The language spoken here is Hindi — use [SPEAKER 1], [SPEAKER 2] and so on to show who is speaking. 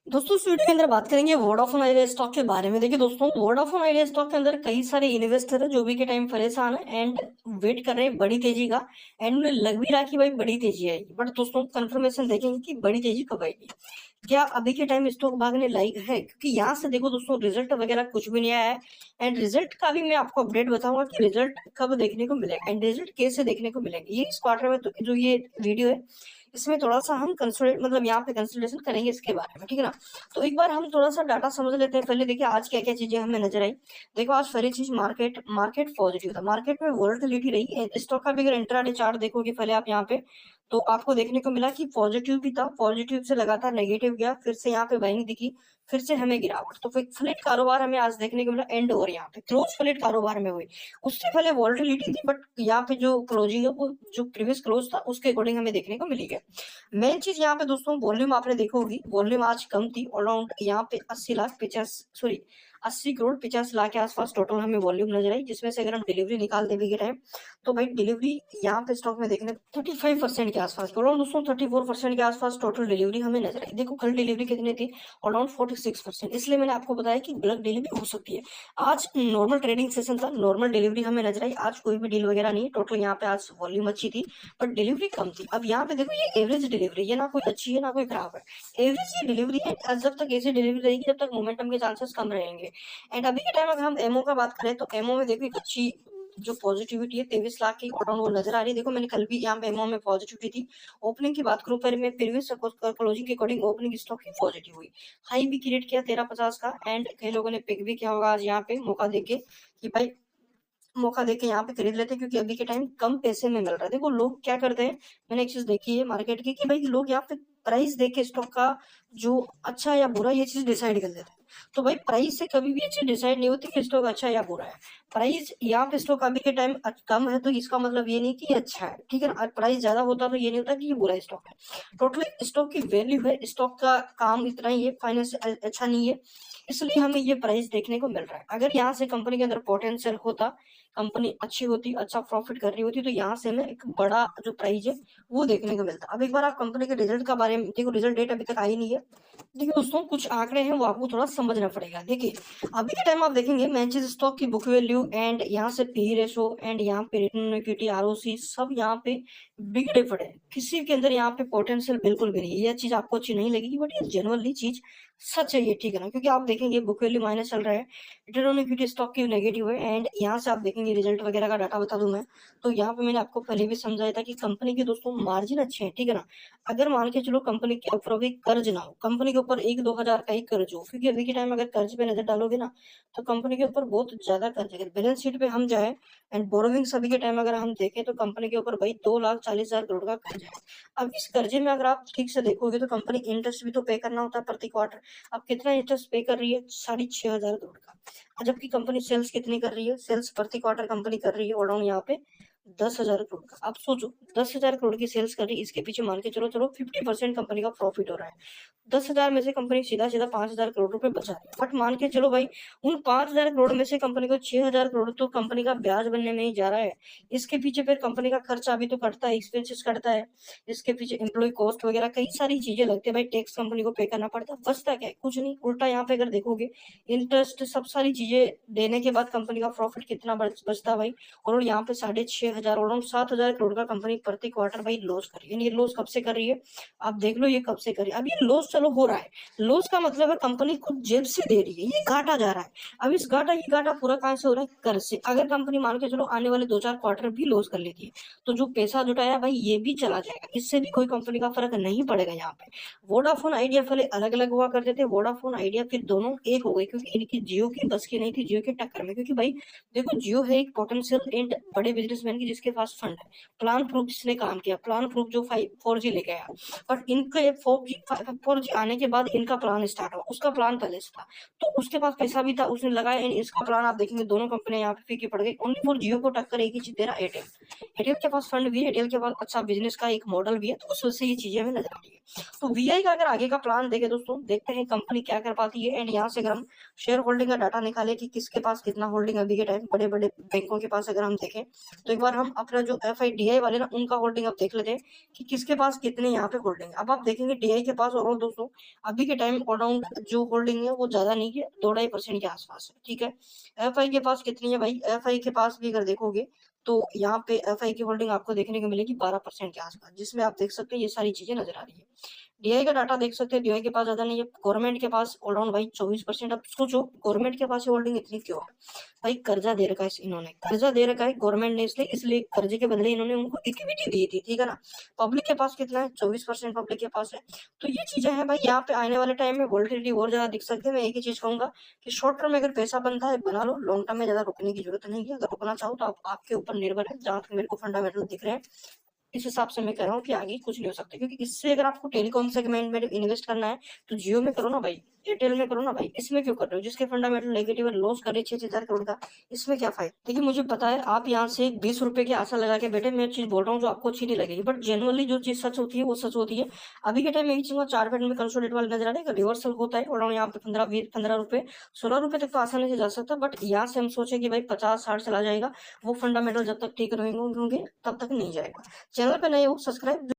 [SPEAKER 1] दोस्तों इस वीडियो के अंदर बात करेंगे वोडाफोन आइडिया स्टॉक के बारे में। देखिए दोस्तों, वोडाफोन आइडिया स्टॉक के अंदर कई सारे इन्वेस्टर है जो भी के टाइम परेशान है एंड वेट कर रहे हैं बड़ी तेजी का। एंड उन्हें लग भी रहा कि भाई बड़ी तेजी आएगी, बट दोस्तों कंफर्मेशन देखेंगे कि बड़ी तेजी कब आएगी। क्या अभी के टाइम स्टॉक भागने लायक है? क्योंकि यहाँ से देखो दोस्तों, रिजल्ट वगैरह कुछ भी नहीं आया है। एंड रिजल्ट का भी मैं आपको अपडेट बताऊंगा कि रिजल्ट कब देखने को मिलेगा एंड रिजल्ट कैसे देखने को मिलेंगे। ये इस क्वार्टर में तो जो ये वीडियो है इसमें थोड़ा सा हम कंसोलिडेट मतलब यहाँ पे कंसल्टेशन करेंगे इसके बारे में, ठीक है ना। तो एक बार हम थोड़ा सा डाटा समझ लेते हैं। पहले देखिए आज क्या क्या चीजें हमें नजर आई। देखो आज पहली चीज मार्केट मार्केट पॉजिटिव था, मार्केट में वोलेटिलिटी रही। स्टॉक का भी अगर इंट्राडे चार्ट देखोगे पहले आप यहाँ पे, तो आपको देखने को मिला कि पॉजिटिव भी था, पॉजिटिव से लगातार नेगेटिव गया, फिर से यहाँ पे बाइंग दिखी, फिर से हमें गिरावट। तो फिर फ्लिट कारोबार हमें आज देखने को मिला एंड ओवर, यहाँ पे क्लोज फ्लिट कारोबार में हुई। उससे पहले वोलेटिलिटी थी, बट यहाँ पे जो क्लोजिंग है वो जो प्रीवियस क्लोज था उसके अकॉर्डिंग हमें देखने को मिली है। मेन चीज यहाँ पे दोस्तों, वॉल्यूम आपने देखी होगी, वॉल्यूम आज कम थी। अराउंड यहाँ पे 80 करोड़ 85 लाख के आसपास टोटल हमें वॉल्यूम नजर आई, जिसमें से अगर हम डिलीवरी निकाल दें के टाइम, तो भाई डिलीवरी यहाँ पे स्टॉक में देखने 35% के आसपास, अराउंड दोस्तों 34% के आसपास टोटल डिलीवरी हमें नजर आई। देखो कल डिलीवरी कितनी थी, अराउंड 46%। इसलिए मैंने आपको बताया कि बल्क डिलीवरी हो सकती है। आज नॉर्मल ट्रेडिंग सेशन था, नॉर्मल डिलीवरी हमें नजर आई। आज कोई भी डील वगैरह नहीं है टोटल, यहाँ पे आज वॉल्यूम अच्छी थी बट डिलीवरी कम थी। अब यहाँ पे देखो, ये एवरेज डिलीवरी, ये ना कोई अच्छी है ना कोई खराब है, एवरेज ये डिलीवरी है। जब तक ऐसी डिलीवरी रहेगी जब तक मोमेंटम के चांसेस कम रहेंगे। एंड अभी के टाइम अगर हम एमओ का बात करें, तो एमओ में देखो एक अच्छी जो पॉजिटिविटी है 23 लाख की अराउंड वो नजर आ रही है। देखो मैंने कल भी यहाँ पे एमओ में पॉजिटिविटी थी। ओपनिंग की बात करूं, पर मैं प्रीवियस क्लोजिंग के अकॉर्डिंग ओपनिंग स्टॉक की पॉजिटिव हुई। हाई भी क्रिएट किया 1350 का, एंड कई लोगों ने पिक भी किया होगा आज यहाँ पे मौका देके कि भाई मौका देके यहाँ पे खरीद लेते हैं, क्योंकि अभी के टाइम कम पैसे में मिल रहा है। देखो लोग क्या करते हैं, मैंने एक चीज देखी है मार्केट की कि भाई लोग यहाँ पे प्राइस देख के स्टॉक का जो अच्छा या बुरा ये चीज डिसाइड कर लेते हैं। तो भाई प्राइस से कभी भी ये चीज डिसाइड नहीं होती कि स्टॉक अच्छा या बुरा है। प्राइस यहाँ पे स्टॉक अभी के टाइम कम है तो इसका मतलब ये नहीं कि ये अच्छा है, ठीक है ना। और प्राइस ज्यादा होता तो ये नहीं होता कि ये बुरा स्टॉक है। टोटली स्टॉक की वैल्यू है, स्टॉक का काम इतना ही है, फाइनेंस अच्छा नहीं है, इसलिए हमें ये प्राइस देखने को मिल रहा है। अगर यहाँ से कंपनी के अंदर पोटेंशियल होता, कंपनी अच्छी होती, अच्छा प्रॉफिट कर रही होती, तो यहाँ से हमें एक बड़ा जो प्राइस है वो देखने को मिलता। अब एक बार आप कंपनी के रिजल्ट का बारे में देखो, रिजल्ट डेट अभी तक आई नहीं है। देखिए दोस्तों, कुछ आंकड़े हैं वो आपको थोड़ा समझना पड़ेगा। देखिए अभी के टाइम आप देखेंगे मैनचेस्टर स्टॉक की बुक वैल्यू एंड यहाँ से पी रेशो एंड यहाँ पे रिटर्न ऑन इक्विटी आरओसी सब यहाँ पे बिग डिफरेंट है। किसी के अंदर यहाँ पे पोटेंशियल बिल्कुल भी नहीं है। यह चीज आपको अच्छी नहीं लगेगी बट ये जनरली चीज सच है ये, ठीक है ना। क्योंकि आप देखेंगे बुक वैल्यू माइनस चल रहा है, रिटर्न ऑन इक्विटी स्टॉक की नेगेटिव है, एंड यहाँ से आप देखेंगे रिजल्ट वगैरह का डाटा बता दूं मैं, तो यहाँ पे मैंने आपको पहले भी समझाया था कि कंपनी के दोस्तों मार्जिन अच्छे हैं, ठीक है ना। अगर मान के चलो कंपनी के ऊपर अभी कर्ज ना हो, कंपनी के ऊपर 1-2 हजार का ही कर्ज हो, क्योंकि अभी के टाइम अगर कर्ज पे नजर डालोगे ना तो कंपनी के ऊपर बहुत ज्यादा कर्ज है। बैलेंस शीट पे हम जाए एंड बोरोविंग सभी के टाइम अगर हम देखें तो कंपनी के ऊपर भाई 2,40,000 करोड़ का कर्ज है। अब इस कर्जे में अगर आप ठीक से देखोगे तो कंपनी इंटरेस्ट भी तो पे करना होता है प्रति क्वार्टर। अब कितना इंटरेस्ट पे कर रही है, 6,500 करोड़ का। जबकि कंपनी सेल्स कितनी कर रही है, सेल्स प्रति क्वार्टर कंपनी कर रही है अराउंड यहाँ पे 10,000 करोड़ का। आप सोचो 10,000 करोड़ की सेल्स कर रही है, इसके पीछे मान के चलो चलो 50% कंपनी का प्रॉफिट हो रहा है। 10,000 में से कंपनी सीधा सीधा 5,000 करोड़ रुपए बचा रही है। बट मान के चलो भाई उन 5,000 करोड़ में से कंपनी को 6,000 करोड़ तो कंपनी का ब्याज बनने में ही जा रहा है। इसके पीछे फिर कंपनी का खर्चा भी तो कटता है, एक्सपेंसेस कटता है, इसके पीछे एम्प्लॉय कॉस्ट वगैरह कई सारी चीजें लगती है भाई, टैक्स कंपनी को पे करना पड़ता है। बचता क्या है, कुछ नहीं। उल्टा यहाँ पे अगर देखोगे इंटरेस्ट सब सारी चीजें देने के बाद कंपनी का प्रॉफिट कितना बचता है भाई, और यहाँ पे 6,500 और 7,000 करोड़ का कंपनी प्रति क्वार्टर भाई लॉस कर रही है। यानी ये लॉस कब से कर रही है, आप देख लो ये कब से कर रही है। अब ये लॉस चलो हो रहा है, लॉस का मतलब है कंपनी खुद जेब से दे रही है, ये घाटा जा रहा है। अब इस घाटा ये घाटा पूरा कहाँ से हो रहा है, कर से। अगर कंपनी मान के चलो आने वाले 2-4 क्वार्टर भी लॉस कर लेती है तो जो पैसा जुटाया भाई ये भी चला जाएगा, इससे भी कोई कंपनी का फर्क नहीं पड़ेगा। यहाँ पे वोडाफोन आइडिया पहले अलग अलग हुआ करते थे, वोडाफोन आइडिया फिर दोनों एक हो गए, क्योंकि इनकी जियो की बस की नहीं थी, जियो की टक्कर में। क्योंकि भाई देखो जियो है एक पोटेंशियल एंड बड़े बिजनेसमैन की जिसके पास फंड है। प्लान प्रूफ जिसने काम किया, प्लान प्रूफ जो 4G लेके आया, बट इनके 4G आने के बाद इनका प्लान स्टार्ट हुआ, उसका प्लान पहले से था तो उसके पास पैसा भी था, उसने लगाया। एंड इसका प्लान आप देखेंगे दोनों कंपनियां यहाँ पे फीकी पड़ गई। ओनली फॉर जियो को टक्कर एक ही चीज दे रहा है, एयरटेल। एयरटेल के पास फंड भी है, एयरटेल के पास अच्छा बिजनेस का एक मॉडल भी है, तो उस वजह से ये चीजें हमें नजर आ रही है। तो वीआई का अगर आगे का प्लान देखे दोस्तों, देखते हैं कंपनी क्या कर पाती है। एंड यहाँ से अगर हम शेयर होल्डिंग का डाटा निकाले कि किसके पास कितना होल्डिंग अभी के टाइम, बड़े बड़े बैंकों के पास अगर हम देखें, तो एक बार हम अपना जो FIDI वाले ना उनका होल्डिंग अब देख लेते हैं कि किसके पास कितने यहाँ पे होल्डिंग। अब आप देखेंगे DI के पास और दोस्तों अभी के टाइम अराउंड जो होल्डिंग है वो ज्यादा नहीं है, 2-2.5% के आसपास है। ठीक है, एफआई के पास कितनी है भाई? एफआई के पास भी अगर देखोगे तो यहाँ पे एफआई की होल्डिंग आपको देखने को मिलेगी 12% के आसपास, जिसमें आप देख सकते हैं ये सारी चीजें नजर आ रही है। डीआई का डाटा देख सकते हैं, डीआई के पास ज्यादा नहीं है, गवर्नमेंट के पास अराउंड भाई 24%। अब सोचो गवर्नमेंट के पास होल्डिंग इतनी क्यों है? भाई कर्जा दे रखा है इन्होंने, कर्जा दे रखा है गवर्नमेंट ने, इसलिए कर्जे के बदले इन्होंने उनको इक्विटी दी थी। ठीक है ना, पब्लिक के पास कितना है? 24% पब्लिक के पास है। तो ये चीजें हैं भाई, यहाँ पे आने वाले टाइम में वोलेटिलिटी और ज्यादा दिख सकती है। मैं एक ही चीज कहूंगा कि शॉर्ट टर्म में अगर पैसा बनता है बना लो, लॉन्ग टर्म में ज्यादा रुकने की जरूरत नहीं है। अगर रुकना चाहो तो आपके ऊपर निर्भर है। जहां तक मेरे को फंडामेंटल दिख रहे हैं इस हिसाब से मैं कह रहा हूँ कि आगे कुछ नहीं हो सकता, क्योंकि इससे अगर आपको टेलीकॉम सेगमेंट में इन्वेस्ट करना है तो जियो में करो ना भाई, एयरटेल में करो ना भाई, इसमें क्यों कर रहे हो जिसके फंडामेंटल नेगेटिव लॉस करे 6,000 करोड़ का? इसमें क्या फायदा? देखिए मुझे पता है आप यहाँ से 20 रुपए की आशा लगा के बैठे, मैं चीज बोल रहा हूँ जो आपको अच्छी नहीं लगेगी, बट जेनुअली जो चीज सच होती है वो सच होती है। अभी के टाइम में चीज 4 में कंसोलिडेट वाले नजर आ रहे हैं, रिवर्सल होता है और यहाँ पे 15 रुपए 16 रुपए तक तो आसानी से जा सकता है, बट यहाँ से हम सोचे कि भाई 50-60 चला जाएगा, वो फंडामेंटल जब तक ठीक रहेंगे तब तक नहीं जाएगा। चैनल पे नए हो सब्सक्राइब